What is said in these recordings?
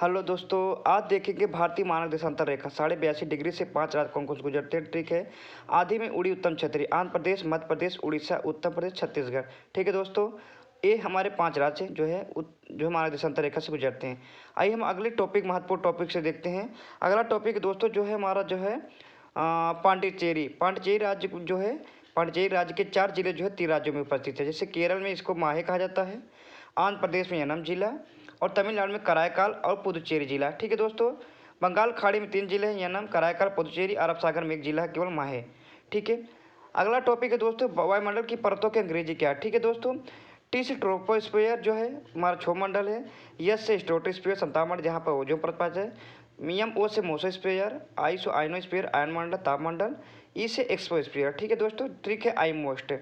Hello दोस्तों, आज देखेंगे भारतीय मानक देशांतर रेखा 82.5 डिग्री से 5 राज्य कौन कौन से गुजरते हैं। ठीक है। आधे में उड़ी उत्तम क्षेत्रीय आंध्र प्रदेश, मध्य प्रदेश, उड़ीसा, उत्तर प्रदेश, छत्तीसगढ़। ठीक है दोस्तों, ये हमारे 5 राज्य जो है जो मानक देशांतर रेखा से गुजरते हैं। आइए हम अगले टॉपिक, महत्वपूर्ण टॉपिक से देखते हैं। अगला टॉपिक दोस्तों जो है हमारा जो है पांडिचेरी। पांडिचेरी राज्य जो है, पांडिचेरी राज्य के 4 जिले जो है 3 राज्यों में उपस्थित है। जैसे केरल में इसको माहे कहा जाता है, आंध्र प्रदेश में यनम जिला, और तमिलनाडु में कराईकाल और पुदुचेरी जिला। ठीक है दोस्तों, बंगाल खाड़ी में 3 जिले हैं, यनम, कराईकाल, पुदुचेरी। अरब सागर में 1 जिला है, केवल माहे। ठीक है। अगला टॉपिक है दोस्तों वायुमंडल की परतों के अंग्रेजी क्या है। ठीक है दोस्तों, टी से ट्रोपोस्फीयर जो है हमारा क्षोभमंडल है, यस से स्ट्रेटोस्फीयर 57 जहाँ पर ओजोन परत पाता है, मियम ओ से मोसोस्फीयर, आई से आयनोस्फीयर आयनमंडल तापमंडल, ई से एक्सोस्फीयर। ठीक है दोस्तों, ट्रिक है आई मोस्ट।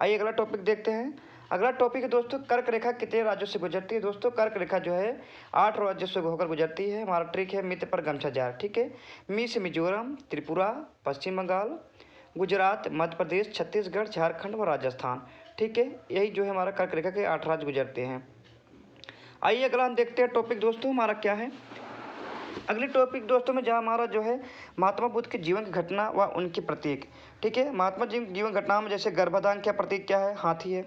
आइए अगला टॉपिक देखते हैं। अगला टॉपिक है दोस्तों कर्क रेखा कितने राज्यों से गुजरती है। दोस्तों कर्क रेखा जो है 8 राज्यों से होकर गुजरती है। हमारा ट्रिक है मित्र पर गमछा जार। ठीक है। मी से मिजोरम, त्रिपुरा, पश्चिम बंगाल, गुजरात, मध्य प्रदेश, छत्तीसगढ़, झारखंड और राजस्थान। ठीक है, यही जो है हमारा कर्क रेखा के 8 राज्य गुजरते हैं। आइए अगला हम देखते हैं टॉपिक दोस्तों हमारा क्या है। अगले टॉपिक दोस्तों में जहाँ हमारा जो है महात्मा बुद्ध के जीवन की घटना व उनके प्रतीक। ठीक है। महात्मा जी जीवन घटना में जैसे गर्भाधान का प्रतीक क्या है, हाथी है।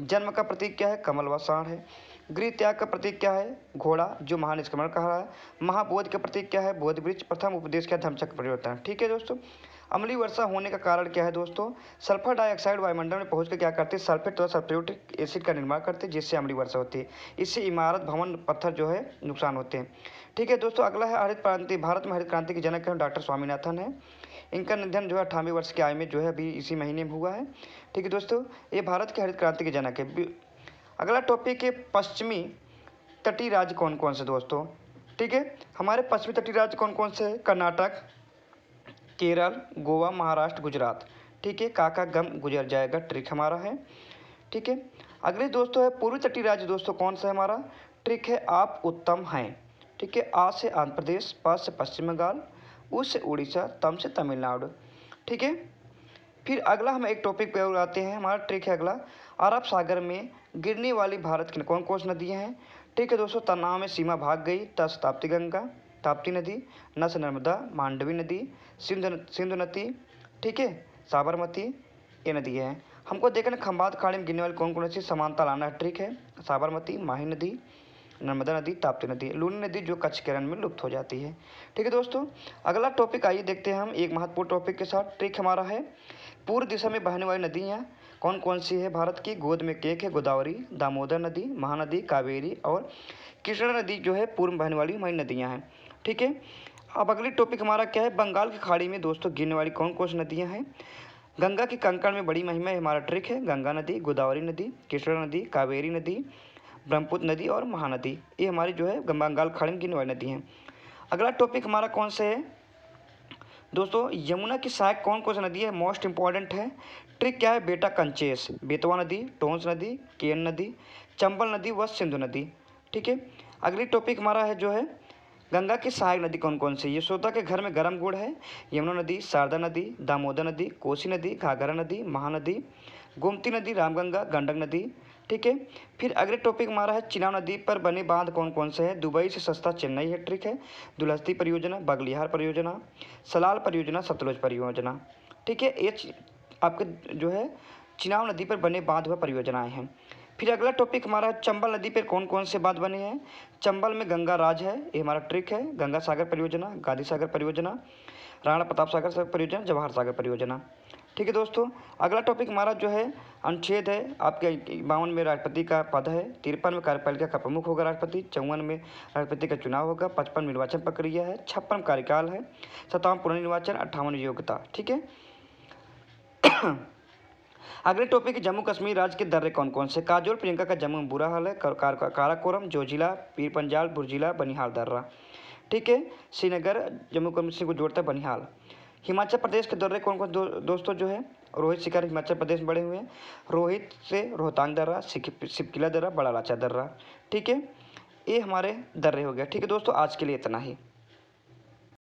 जन्म का प्रतीक क्या है, कमल व सांड है। गृह त्याग का प्रतीक क्या है, घोड़ा जो महानिष्क्रमण कहा रहा है। महाबोध का प्रतीक क्या है, बोध वृक्ष। प्रथम उपदेश का धम्मचक्र परिवर्तन। ठीक है दोस्तों। अम्लीय वर्षा होने का कारण क्या है दोस्तों, सल्फर डाइऑक्साइड वायुमंडल में पहुंचकर क्या करते हैं, सल्फेट और सल्फ्यूरिक एसिड का निर्माण करते हैं, जिससे अम्लीय वर्षा होती है। इससे इमारत, भवन, पत्थर जो है नुकसान होते हैं। ठीक है दोस्तों, अगला है हरित क्रांति। भारत में हरित क्रांति के जनक हैं डॉक्टर स्वामीनाथन है। इनका निधन जो है 98 वर्ष की आयु में जो है अभी इसी महीने में हुआ है। ठीक है दोस्तों, ये भारत के हरित क्रांति के जनक है। अगला टॉपिक है पश्चिमी तटीय राज्य कौन कौन से दोस्तों। ठीक है, हमारे पश्चिमी तटीय राज्य कौन कौन से है, कर्नाटक, केरल, गोवा, महाराष्ट्र, गुजरात। ठीक है, काका गम गुजर जाएगा, ट्रिक हमारा है। ठीक है। अगले दोस्तों है पूर्वी तटीय राज्य दोस्तों कौन सा है हमारा, ट्रिक है आप उत्तम हैं। ठीक है, आ से आंध्र प्रदेश, प से पश्चिम बंगाल, उ से उड़ीसा, तम से तमिलनाडु। ठीक है। फिर अगला हम एक टॉपिक पे और आते हैं। हमारा ट्रिक है अगला, अरब सागर में गिरने वाली भारत की कौन कौन सी नदियाँ हैं। ठीक है दोस्तों, तनाव में सीमा भाग गई, तस ताप्ती गंगा, ताप्ती नदी, न से नर्मदा, मांडवी नदी, सिंधु नदी। ठीक है, साबरमती, ये नदी है। हमको देखना खंबात खाड़ी में गिरने वाली कौन कौन सी समानता लाना है। ट्रिक है साबरमती, माही नदी, नर्मदा नदी, ताप्ती नदी। लूनी नदी जो कच्छ के रण में लुप्त हो जाती है। ठीक है दोस्तों, अगला टॉपिक आइए देखते हैं हम एक महत्वपूर्ण टॉपिक के साथ। ट्रिक हमारा है पूर्व दिशा में बहने वाली नदियाँ कौन कौन सी है भारत की। गोद में केक है, गोदावरी, दामोदर नदी, महानदी, कावेरी और कृष्णा नदी जो है पूर्व में बहने वाली हमारी नदियाँ हैं। ठीक है। अब अगली टॉपिक हमारा क्या है, बंगाल की खाड़ी में दोस्तों गिरने वाली कौन कौन सी नदियाँ हैं। गंगा की कंकड़ में बड़ी महिमा है, हमारा ट्रिक है गंगा नदी, गोदावरी नदी, कृष्णा नदी, कावेरी नदी, ब्रह्मपुत्र नदी और महानदी। ये हमारी जो है बंगाल खाड़ी में गिरने वाली नदी हैं। अगला टॉपिक हमारा कौन सा है दोस्तों, यमुना की सहायक कौन कौन सी नदी है, मोस्ट इंपॉर्टेंट है। ट्रिक क्या है, बेटा कंचेस, बेतवा नदी, टोंस नदी, केन नदी, चंबल नदी व सिंधु नदी। ठीक है। अगली टॉपिक हमारा है जो है गंगा की सहायक नदी कौन कौन सी। यशोदा के घर में गर्म गुड़ है, यमुना नदी, शारदा नदी, दामोदर नदी, कोसी नदी, घाघरा नदी, महानदी, गोमती नदी, रामगंगा, गंडक नदी। ठीक है। फिर अगले टॉपिक हमारा है चिनाब नदी पर बने बांध कौन कौन से हैं। दुबई से सस्ता चेन्नई है, ट्रिक है दुलहस्ती परियोजना, बगलिहार परियोजना, सलाल परियोजना, सतलुज परियोजना। ठीक है, ये आपके जो है चिनाब नदी पर बने बांध व परियोजनाएं हैं। फिर अगला टॉपिक हमारा चंबल नदी पर कौन कौन से बांध बने हैं। चंबल में गंगा राज है, ये हमारा ट्रिक है गंगा सागर परियोजना, गांधी सागर परियोजना, राणा प्रताप सागर परियोजना, जवाहर सागर परियोजना। ठीक है दोस्तों, अगला टॉपिक हमारा जो है अनुच्छेद है आपके 52 में राष्ट्रपति का पद है, 53 में कार्यपालिका का प्रमुख होगा राष्ट्रपति, 54 में राष्ट्रपति का चुनाव होगा, 55 निर्वाचन प्रक्रिया है, 56 कार्यकाल है, 57 पुनर्निर्वाचन, 58 योग्यता। ठीक है। अगले टॉपिक जम्मू कश्मीर राज्य के दर्रे कौन कौन से। काजोल प्रियंका का जम्मू में बुरा हाल है, काराकोरम, जोजिला, पीर पंजाल, बुर्जिला, बनिहाल दर्रा। ठीक है, श्रीनगर जम्मू कश्मीर को जोड़ता है बनिहाल। हिमाचल प्रदेश के दर्रे कौन कौन दोस्तों जो है, रोहित शिखर हिमाचल प्रदेश में बड़े हुए हैं, रोहित से रोहतांग दर्रा, सिपकिला दर्रा, बड़ा लाचा दर्रा। ठीक है, ये हमारे दर्रे हो गया। ठीक है दोस्तों, आज के लिए इतना ही।